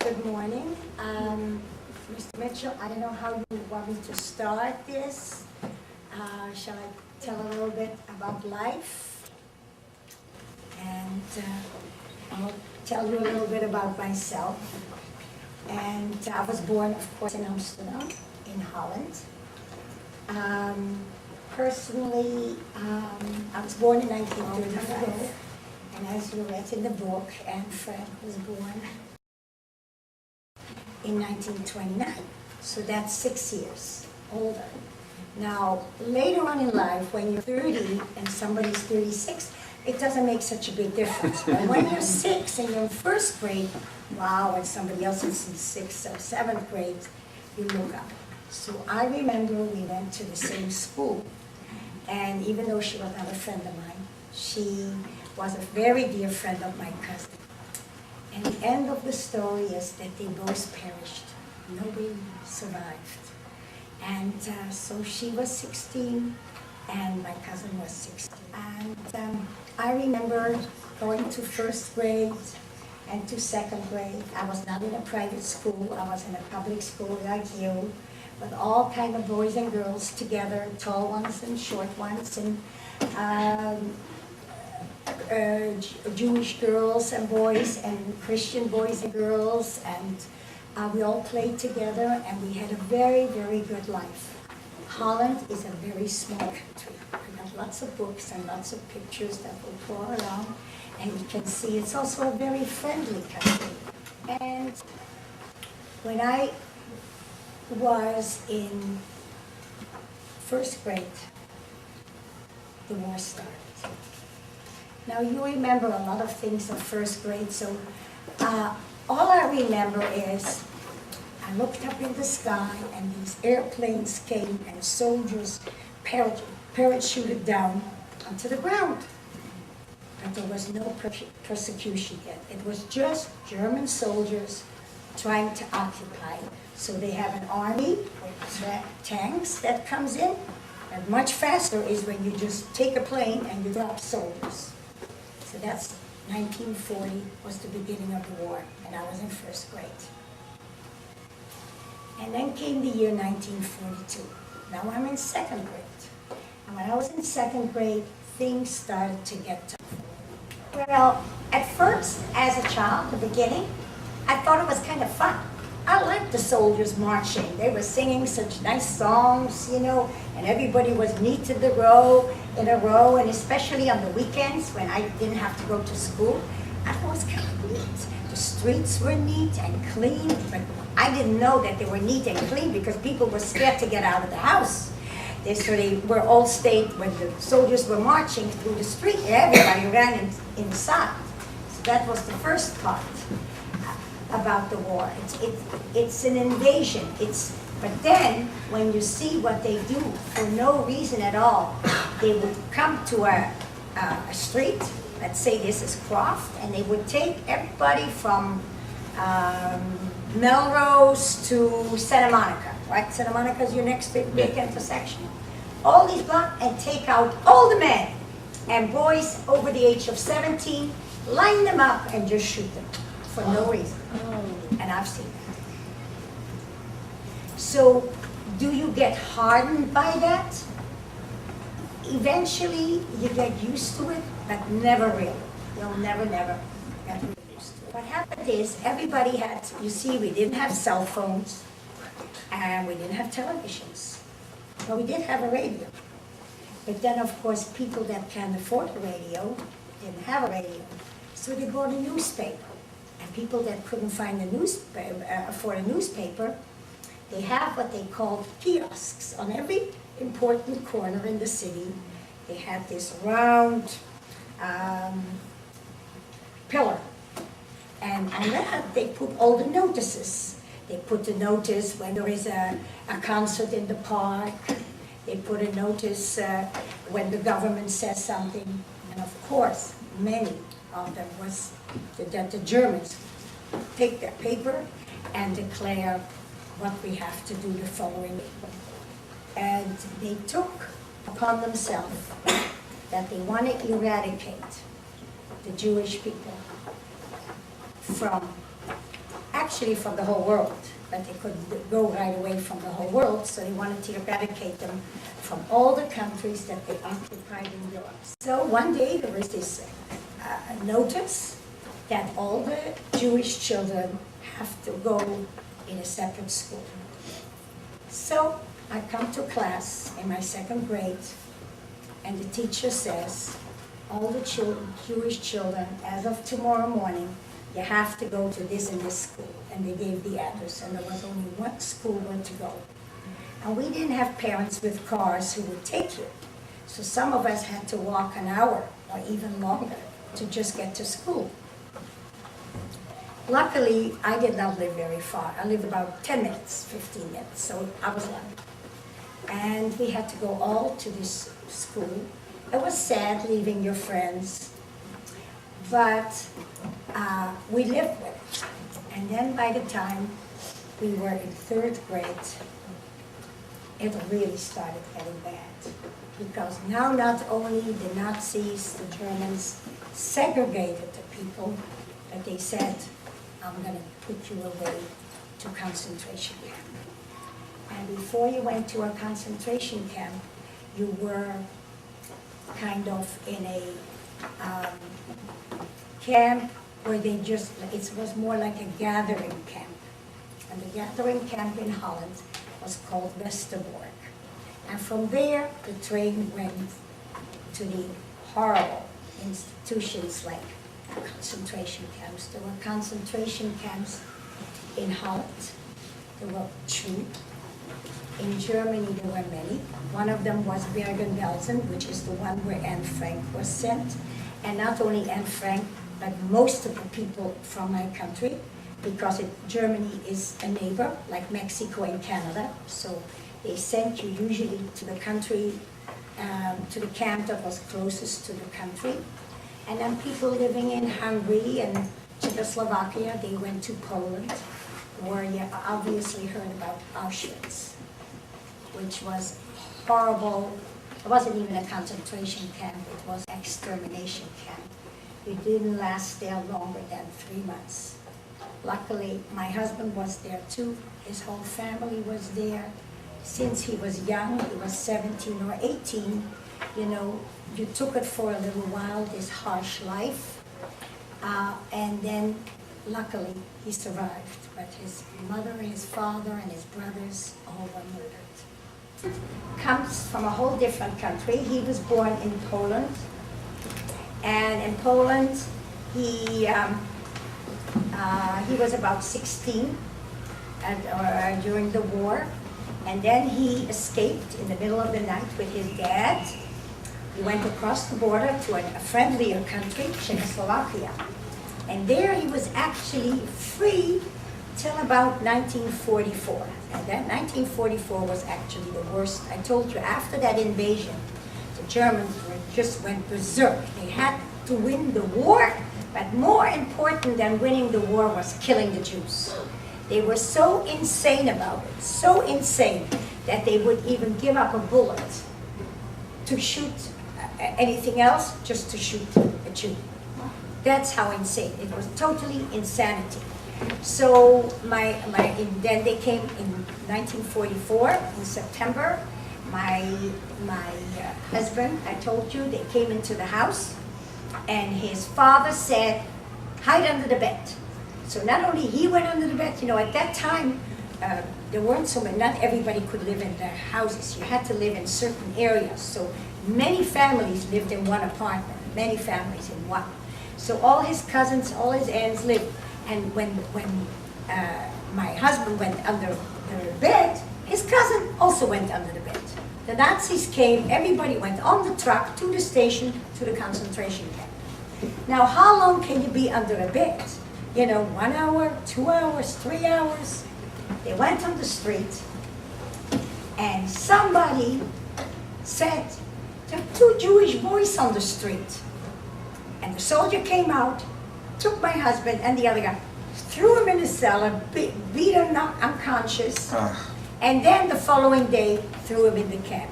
Good morning. Mr. Mitchell, I don't know how you want me to start this. Shall I tell a little bit about life? And I'll tell you a little bit about myself. And I was born, of course, in Amsterdam, in Holland. Personally, I was born in 1935. And as you read in the book, Anne Frank was born in 1929. So that's 6 years older. Now, later on in life, when you're 30 and somebody's 36, it doesn't make such a big difference. But when you're 6 and you're in first grade, wow, and somebody else is in 6th or 7th grade, you look up. So I remember we went to the same school. And even though she was not a friend of mine, she was a very dear friend of my cousin. And the end of the story is that they both perished. Nobody survived. And so she was 16 and my cousin was 16. And I remember going to first grade and to second grade. I was not in a private school, I was in a public school like you, with all kind of boys and girls together, tall ones and short ones, and Jewish girls and boys and Christian boys and girls, and we all played together and we had a very, very good life. Holland is a very small country. We got lots of books and lots of pictures that will go around, and you can see it's also a very friendly country. And when I was in first grade, the war started. Now you remember a lot of things of first grade, so all I remember is I looked up in the sky and these airplanes came and soldiers parachuted down onto the ground. But there was no persecution yet. It was just German soldiers trying to occupy. So they have an army with tanks that comes in, and much faster is when you just take a plane and you drop soldiers. So that's 1940 was the beginning of the war, and I was in first grade. And then came the year 1942. Now I'm in second grade. And when I was in second grade, things started to get tough. Well, at first, as a child, the beginning, I thought it was kind of fun. I liked the soldiers marching. They were singing such nice songs, you know, and everybody was neat in a row, and especially on the weekends when I didn't have to go to school, I thought it was kind of neat. The streets were neat and clean, but I didn't know that they were neat and clean because people were scared to get out of the house. So they were all stayed when the soldiers were marching through the street. Everybody ran inside. So that was the first part about the war. It's an invasion. But then when you see what they do for no reason at all, they would come to a street. Let's say this is Croft, and they would take everybody from Melrose to Santa Monica, right? Santa Monica is your next big intersection. All these blocks, and take out all the men and boys over the age of 17, line them up and just shoot them for no reason. And I've seen that. So, do you get hardened by that? Eventually, you get used to it, but never really. You'll never get really used to it. What happened is, everybody had, you see, we didn't have cell phones, and we didn't have televisions. But we did have a radio. But then, of course, people that can't afford a radio didn't have a radio. So they bought a newspaper. And people that couldn't find afford a newspaper, they have what they called kiosks. On every important corner in the city, they had this round pillar. And on that, they put all the notices. They put the notice when there is a concert in the park. They put a notice when the government says something. And of course, many of them was that the Germans take their paper and declare what we have to do the following week. And they took upon themselves that they want to eradicate the Jewish people from actually from the whole world, but they couldn't go right away from the whole world, so they wanted to eradicate them from all the countries that they occupied in Europe. So one day there was this notice that all the Jewish children have to go in a separate school. So I come to class in my second grade, and the teacher says, all the Jewish children, as of tomorrow morning, you have to go to this and this school. And they gave the address, and there was only one school where to go. And we didn't have parents with cars who would take you. So some of us had to walk an hour or even longer to just get to school. Luckily, I did not live very far. I lived about 10 minutes, 15 minutes, so I was lucky. And we had to go all to this school. It was sad leaving your friends, but we lived with it. And then by the time we were in third grade, it really started getting bad. Because now not only the Nazis, the Germans, segregated the people, but they said, I'm going to put you away to concentration camp. And before you went to a concentration camp, you were kind of in a camp where it was more like a gathering camp. And the gathering camp in Holland was called Westerbork. And from there, the train went to the horrible institutions like concentration camps. There were concentration camps in Holland. There were 2. In Germany, there were many. One of them was Bergen-Belsen, which is the one where Anne Frank was sent. And not only Anne Frank, but most of the people from my country, because Germany is a neighbor, like Mexico and Canada. So they sent you usually to the country, to the camp that was closest to the country. And then people living in Hungary and Czechoslovakia, they went to Poland, where you obviously heard about Auschwitz, which was horrible. It wasn't even a concentration camp, it was an extermination camp. It didn't last there longer than 3 months. Luckily, my husband was there too. His whole family was there. Since he was young, he was 17 or 18, you took it for a little while, this harsh life. And then, luckily, he survived. But his mother, his father, and his brothers all were murdered. Comes from a whole different country. He was born in Poland. And in Poland, he was about 16 during the war. And then he escaped in the middle of the night with his dad. He went across the border to a friendlier country, Czechoslovakia. And there he was actually free till about 1944. And that 1944 was actually the worst. I told you, after that invasion, the Germans just went berserk. They had to win the war, but more important than winning the war was killing the Jews. They were so insane about it, so insane, that they would even give up a bullet to shoot anything else, just to shoot a Jew. That's how insane. It was totally insanity. So then they came in 1944, in September. My husband, I told you, they came into the house, and his father said, hide under the bed. So not only he went under the bed, at that time, there weren't so many, not everybody could live in their houses. You had to live in certain areas. So many families lived in one apartment, many families in one. So all his cousins, all his aunts lived. And when my husband went under the bed, his cousin also went under the bed. The Nazis came, everybody went on the truck to the station, to the concentration camp. Now, how long can you be under a bed? 1 hour, 2 hours, 3 hours. They went on the street, and somebody said, there are 2 Jewish boys on the street. And the soldier came out, took my husband and the other guy, threw him in a cellar, beat him unconscious, and then the following day threw him in the camp.